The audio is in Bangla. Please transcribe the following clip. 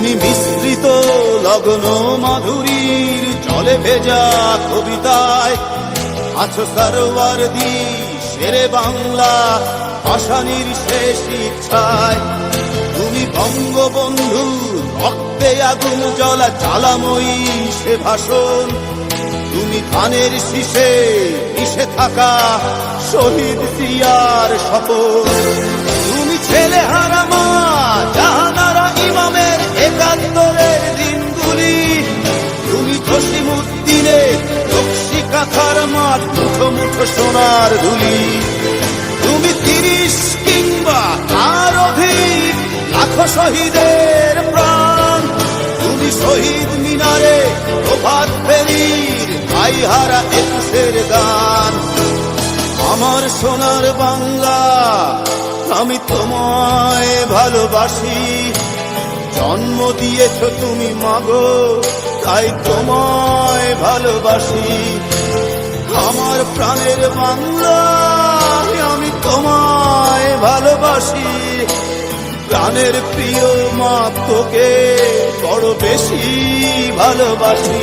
তুমি মিশ্রিত লগ্ন মাধুরীর জলে ভেজা কবিতায় আছো সরওয়ারদি শেরে বাংলা ভাষানির শেষ ইচ্ছায়। তুমি বঙ্গবন্ধু রক্তে আগুন জ্বলা জ্বালাময়ী সে ভাষণ। তুমি ধানের শীষে মিশে থাকা শহীদ জিয়ার শপথ। তুমি ছেলে হারা মা জাহানারা ইমামের একাত্তরের দিনগুলি। তুমি জসিমউদ্দিনের রক্সি কাঁথার মাঠ মুঠো মুঠো সোনার ধুলি। তুমি 30 কিংবা তার অধিক লাখো শহীদের প্রাণ। তুমি শহীদ মিনারে প্রভাত ফেরির গাইহারা 21-এর গান। আমার সোনার বাংলা আমি তোমায় ভালোবাসি। জন্ম দিয়েছ তুমি মাগো তাই তোমায় ভালোবাসি। আমার প্রাণের বাংলা আমি তোমায় ভালোবাসি। প্রাণের প্রিয় মা তোকে বড় বেশি ভালোবাসি।